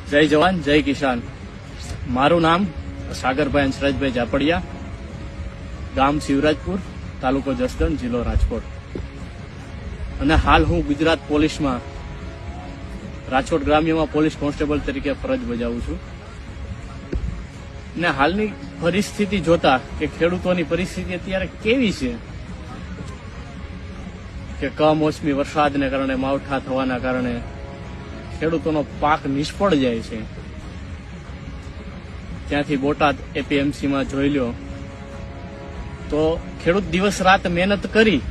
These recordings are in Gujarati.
જય જવાન જય કિસાન। મારું નામ સાગરભાઈ હંસરાજભાઈ જાપડિયા, ગામ શિવરાજપુર, તાલુકો જસદણ, જિલ્લો રાજકોટ। અને હાલ હું ગુજરાત પોલીસમાં રાજકોટ ગ્રામ્યમાં પોલીસ કોન્સ્ટેબલ તરીકે ફરજ બજાવું છું। ને હાલની પરિસ્થિતિ જોતા કે ખેડૂતોની પરિસ્થિતિ અત્યારે કેવી છે કે કમોસમી વરસાદને કારણે, માવઠા થવાના કારણે ખેડૂતોનો પાક નિષ્ફળ જાય છે। ત્યાંથી બોટાદ એપીએમસીમાં જોઈ લો તો ખેડૂત દિવસ રાત મહેનત કરી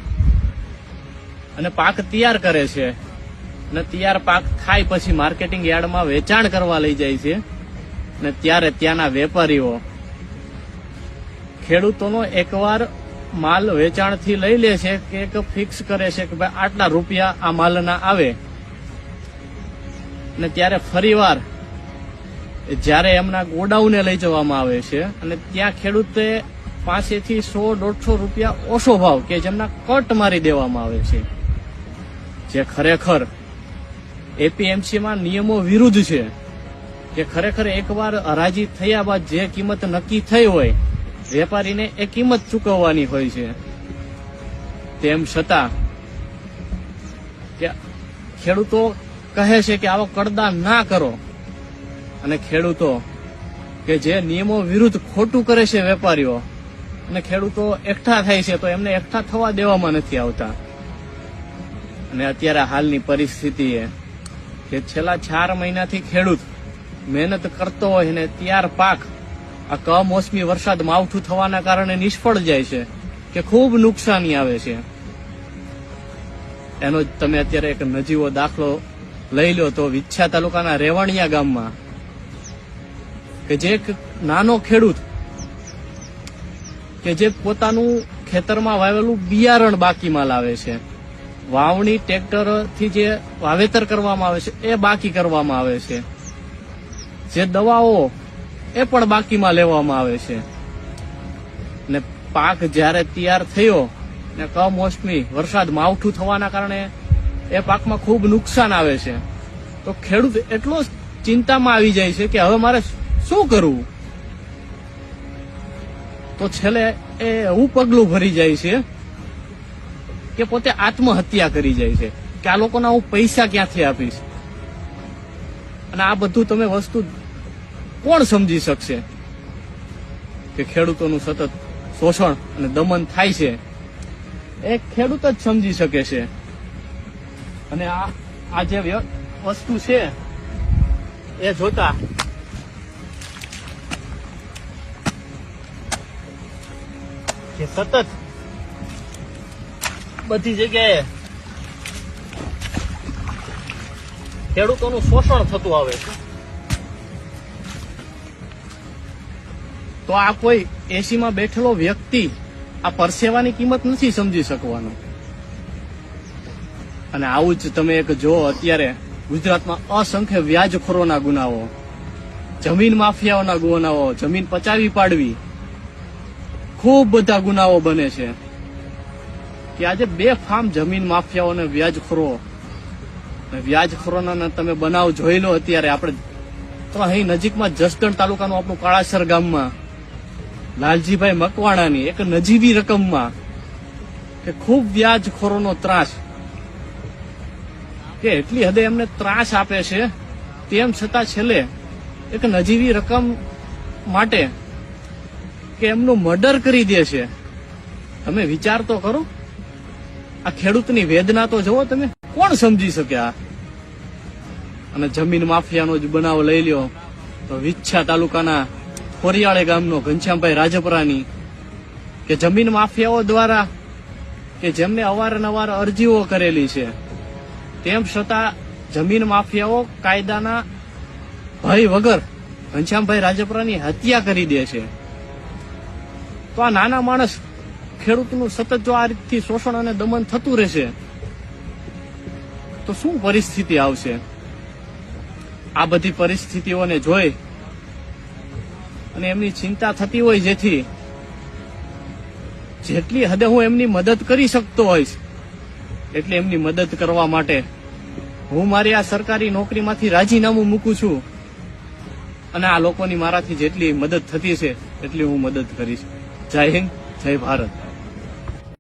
અને પાક તૈયાર કરે છે અને તૈયાર પાક થાય પછી માર્કેટિંગ યાર્ડમાં વેચાણ કરવા લઈ જાય છે અને ત્યારે ત્યાંના વેપારીઓ ખેડૂતોનો એકવાર માલ વેચાણથી લઈ લે છે કે એક ફિક્સ કરે છે કે ભાઈ આટલા રૂપિયા આ માલના આવે, અને ત્યારે ફરીવાર જ્યારે એમના ગોડાઉને લઈ જવામાં આવે છે અને ત્યાં ખેડૂતે પાસેથી 100-150 રૂપિયા ઓછો ભાવ કે જેમના કટ મારી દેવામાં આવે છે, જે ખરેખર એપીએમસીમાં નિયમો વિરુદ્ધ છે। કે ખરેખર એકવાર હરાજી થયા બાદ જે કિંમત નક્કી થઈ હોય વેપારીને એ કિંમત ચૂકવવાની હોય છે। તેમ છતાં કે ખેડૂતો કહે છે કે આવો કરદા ના કરો, અને ખેડૂતો કે જે નિયમો વિરુદ્ધ ખોટું કરે છે વેપારીઓ, અને ખેડૂતો એકઠા થાય છે તો એમને એકઠા થવા દેવામાં નથી આવતા। અને અત્યારે હાલની પરિસ્થિતિ એ કે છેલ્લા 4 મહિનાથી ખેડૂત મહેનત કરતો હોય ને તૈયાર પાક આ કમોસમી વરસાદ, માવઠું થવાના કારણે નિષ્ફળ જાય છે કે ખૂબ નુકસાની આવે છે। એનો જ તમે અત્યારે એક નજીવો દાખલો લઈ લો તો વિછા તાલુકાના રેવાણિયા ગામમાં કે જે એક નાનો ખેડૂત કે જે પોતાનું ખેતરમાં વાવેલું બિયારણ બાકીમાં લાવે છે, વાવણી ટ્રેક્ટરથી જે વાવેતર કરવામાં આવે છે એ બાકી કરવામાં આવે છે, જે દવાઓ એ પણ બાકીમાં લેવામાં આવે છે, ને પાક જ્યારે તૈયાર થયો ને કમોસમી વરસાદ, માવઠું થવાના કારણે એ પાકમાં ખૂબ નુકસાન આવે છે તો ખેડૂત એટલો ચિંતામાં આવી જાય છે કે હવે મારે શું કરવું, તો છેલ્લે એ એવું પગલું ભરી જાય છે કે પોતે આત્મહત્યા કરી જાય છે કે આ લોકોના હું પૈસા ક્યાંથી આપીશ। અને આ બધું તમે વસ્તુ કોણ સમજી શકશે કે ખેડૂતોનું સતત શોષણ અને દમન થાય છે એ ખેડૂત જ સમજી શકે છે। અને આ જે વસ્તુ છે એ જોતા કે સતત બધી જગ્યાએ ખેડૂતોનું શોષણ થતું આવે છે, તો આ કોઈ એસીમાં બેઠેલો વ્યક્તિ આ પરસેવાની કિંમત નથી સમજી શકવાનો। અને આવું જ તમે એક જો અત્યારે ગુજરાતમાં અસંખ્ય વ્યાજખોરોના ગુનાઓ, જમીન માફિયાઓના ગુનાઓ, જમીન પચાવી પાડવી, ખૂબ બધા ગુનાઓ બને છે કે આજે બેફામ જમીન માફિયાઓ અને વ્યાજખોરોના તમે બનાવ જોઈ લો। અત્યારે આપણે તો અહીં નજીકમાં જસદણ તાલુકાનું આપણું કાળાસર ગામમાં લાલજીભાઈ મકવાણાની એક નજીવી રકમમાં કે ખૂબ વ્યાજખોરોનો ત્રાસ, કે એટલી હદે એમને ત્રાસ આપે છે, તેમ છતાં છેલ્લે એક નજીવી રકમ માટે કે એમનું મર્ડર કરી દે છે। તમે વિચાર તો કરો, આ ખેડૂતની વેદના તો જુઓ તમે, કોણ સમજી શકે આ। અને જમીન માફિયાનો જ બનાવ લઈ લ્યો તો વિછા તાલુકાના ખોરિયાળે ગામનો ઘનશ્યામભાઈ રાજપરાની કે જમીન માફિયાઓ દ્વારા કે જેમને અવારનવાર અરજીઓ કરેલી છે, તેમ છતાં જમીન માફિયાઓ કાયદાના ભય વગર ઘનશ્યામભાઈ રાજપરાની હત્યા કરી દે છે। તો આ નાના માણસ ખેડૂતનું સતત જો આ રીતથી શોષણ અને દમન થતું રહેશે તો શું પરિસ્થિતિ આવશે। આ બધી પરિસ્થિતિઓને જોઈ અને એમની ચિંતા થતી હોય, જેટલી હદે હું એમની મદદ કરી શકતો હોઈશ એટલે એમની મદદ કરવા માટે હું મારી આ સરકારી નોકરીમાંથી રાજીનામું મૂકું છું અને આ લોકોની મારાથી જેટલી મદદ થતી છે એટલી હું મદદ કરીશ. જય હિન્દ, જય ભારત.